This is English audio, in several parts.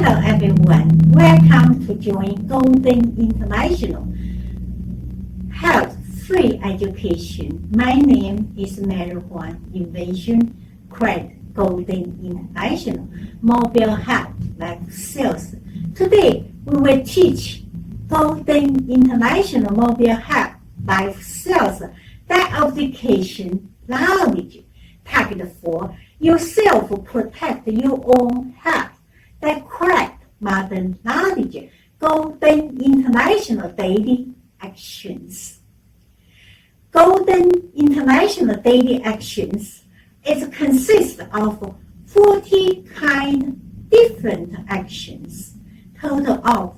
Hello everyone, welcome to join Golden International Health Free Education. My name is Mary Huang, Innovation Create Golden International Mobile Hub Life Sales. Today we will teach Golden International Mobile Hub Life Sales that application knowledge targeted for yourself protect your own health. That correct modern knowledge, Golden International Daily Actions. Golden International Daily Actions consists of 40 different actions, total of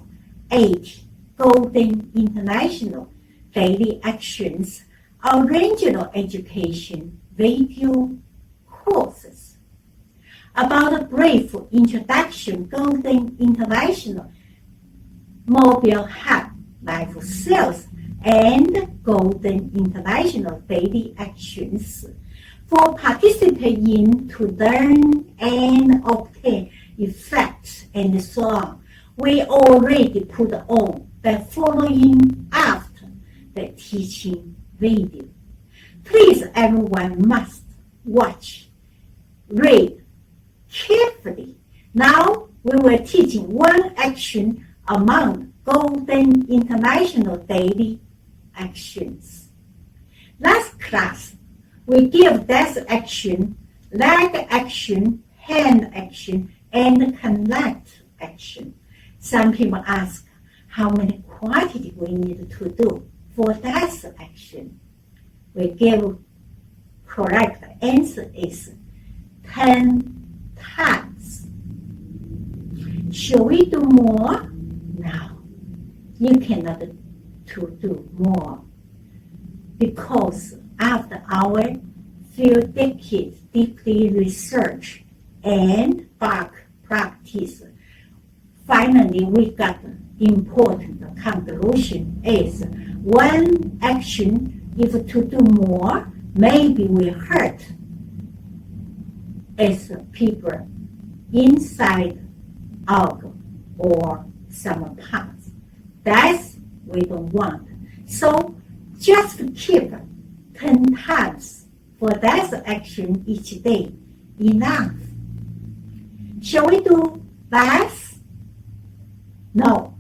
80 Golden International Daily Actions, original education video courses. About a brief introduction, Golden International Mobile Hub Life Sales and Golden International Daily Actions for participants in to learn and obtain effects and so on. We already put on the following after the teaching video. Please, everyone must watch, read carefully. Now we will teach one action among Golden International Daily Actions. Last class, we give this action, leg action, hand action, and connect action. Some people ask how many quantity we need to do for that action. We give correct answer is 10 times. Shall we do more? No, you cannot do more because after our few decades deeply research and back practice, finally we got important conclusion is one action if to do more maybe will hurt as people inside out or some parts. That's we don't want. So just keep 10 times for that action each day enough. Shall we do less? No.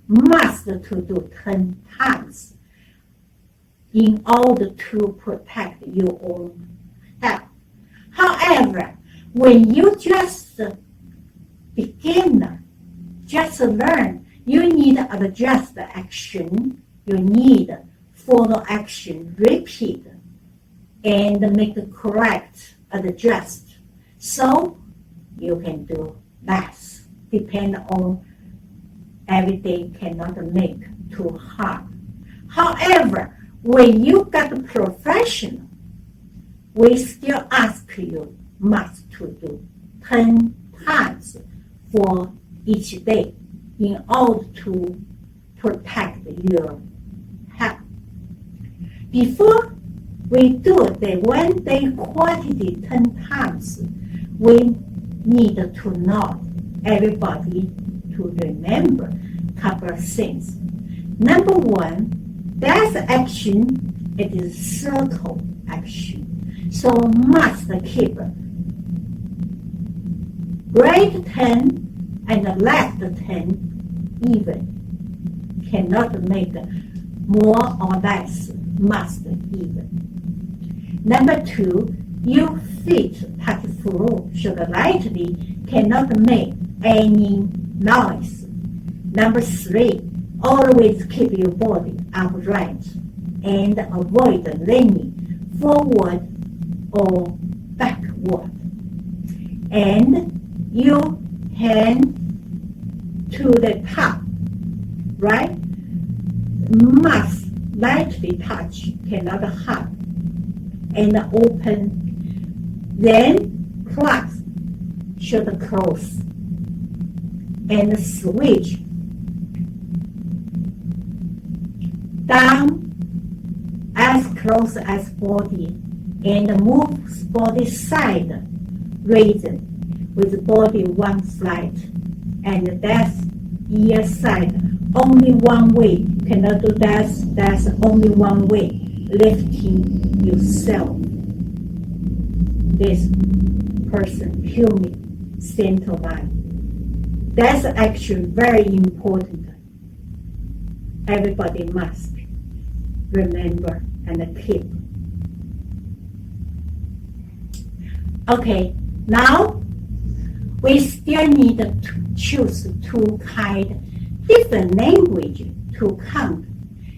Must to do 10 times in order to protect your own health. However, when you just begin, just learn, you need adjust the action, you need follow action, repeat, and make correct adjust. So you can do less. Depend on every day cannot make too hard. However, when you got a professional, we still ask you must to do 10 times for each day in order to protect your health. Before we do the 1 day quantity 10 times, we need to know everybody to remember a couple of things. Number one, that action, it is circle action. So must keep right 10 and left 10 even. Cannot make more or less, must even. Number two, your feet touch floor should lightly, cannot make any noise. Number three, always keep your body upright and avoid leaning forward or backward. And your hand to the top, right? Must lightly touch, cannot hug, and open. Then clasp should close and switch down as close as body and move body side raised with body one side and that's ear side. Only one way. Cannot do that. That's only one way. Lifting yourself. This person, human, center line. That's actually very important. Everybody must remember and keep. Okay, now we still need to choose two different language to count.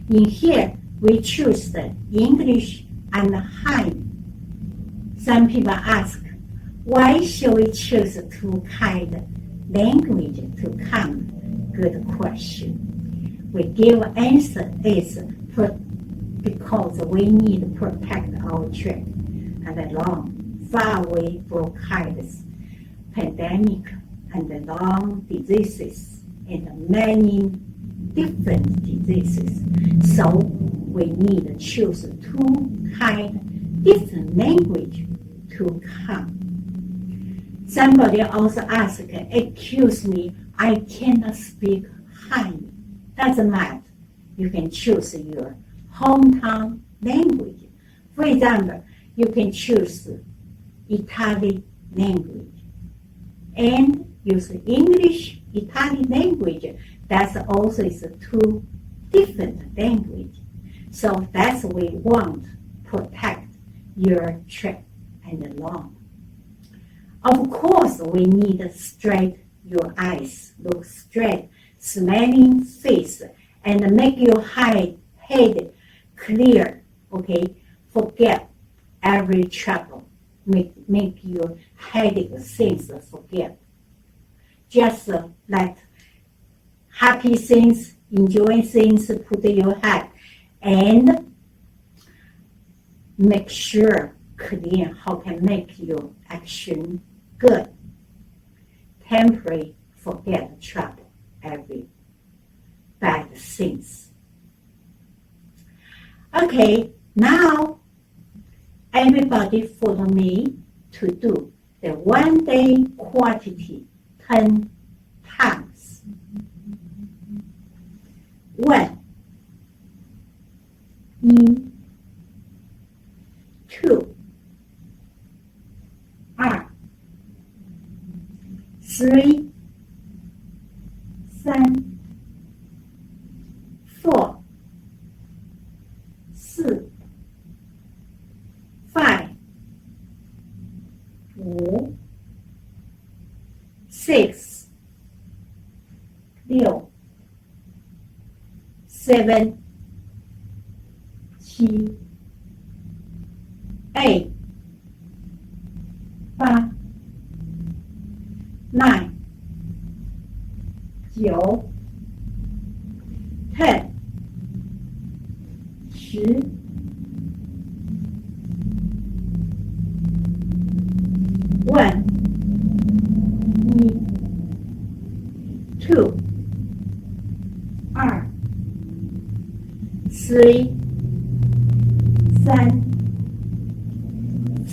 In here, we choose the English and Thai. Some people ask, why should we choose two language to count? Good question. We give answer is because we need to protect our children and long, far away bronchitis, pandemic, and long diseases, and many different diseases. So we need to choose two different language to count. Somebody also asked, excuse me, I cannot speak Thai. Doesn't matter. You can choose your hometown language. For example, you can choose Italian language and use English, Italian language. That's also is two different language. So that's what we want to protect your trip and lung. Of course, we need to straight your eyes, look straight, smiling face, and make your head clear, okay? Forget every trouble. Make your headache things forget. Just let happy things, enjoying things, put in your head, and make sure clear how can make your action good. Temporary forget trouble, every bad things. Okay, now everybody follow me to do the 1 day quantity 10 times. 1, 2, 3, 4, 5, 6, 7, 8, 9, 9, 10, 10, 1, 2, 3,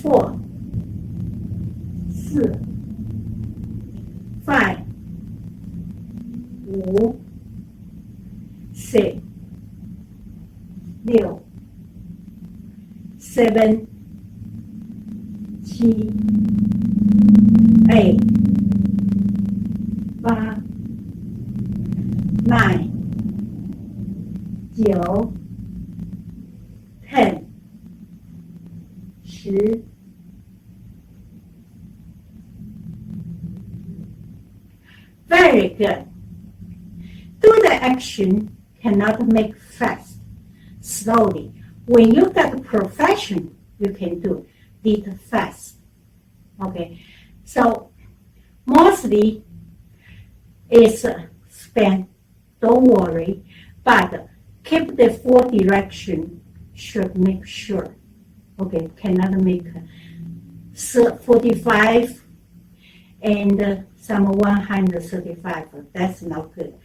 4, 5, 6, 7, 8, 9, 10, 10. Very good. Do the action cannot make fast, slowly. When you get profession, you can do it fast. Okay, so mostly it's spent, don't worry, but keep the 4 direction, should make sure. Okay, cannot make 45 and some 135, that's not good.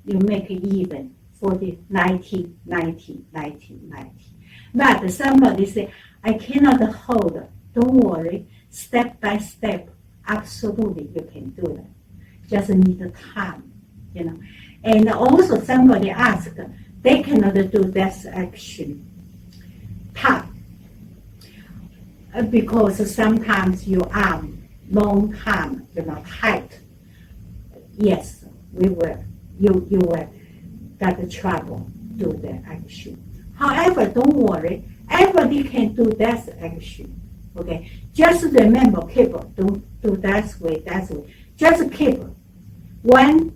You make it even, 40, 90, 90, 90, 90. But somebody say, I cannot hold. Don't worry, step by step, absolutely you can do that. just need time, And also somebody asked, they cannot do this action time because sometimes your arm long time, tight. Yes, you will get trouble do the action. However, don't worry, everybody can do that action. Okay, just remember, don't do that way. Just keep one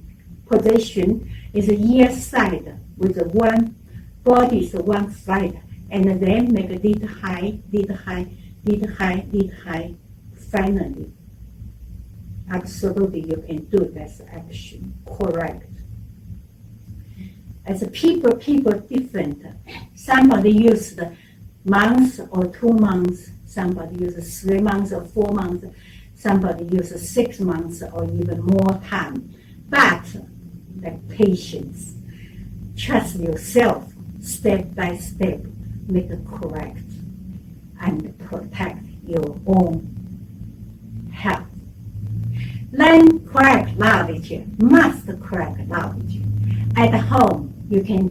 position is ear side with one body is one side, and then make a little high, little high, little high, little high. Finally, absolutely, you can do this action correct. As people different. Somebody used months or 2 months. Somebody uses 3 months or 4 months. Somebody uses 6 months or even more time. But the patience, trust yourself, step by step, make it correct and protect your own health. Learn correct knowledge, must correct knowledge. At home, you can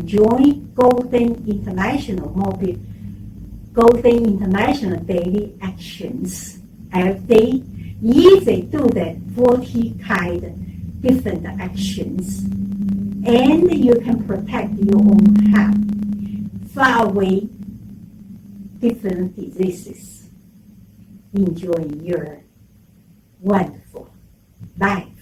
join Golden International Daily Actions every day. Easy do the 40 kind different actions, and you can protect your own health, far away different diseases. Enjoy your wonderful life.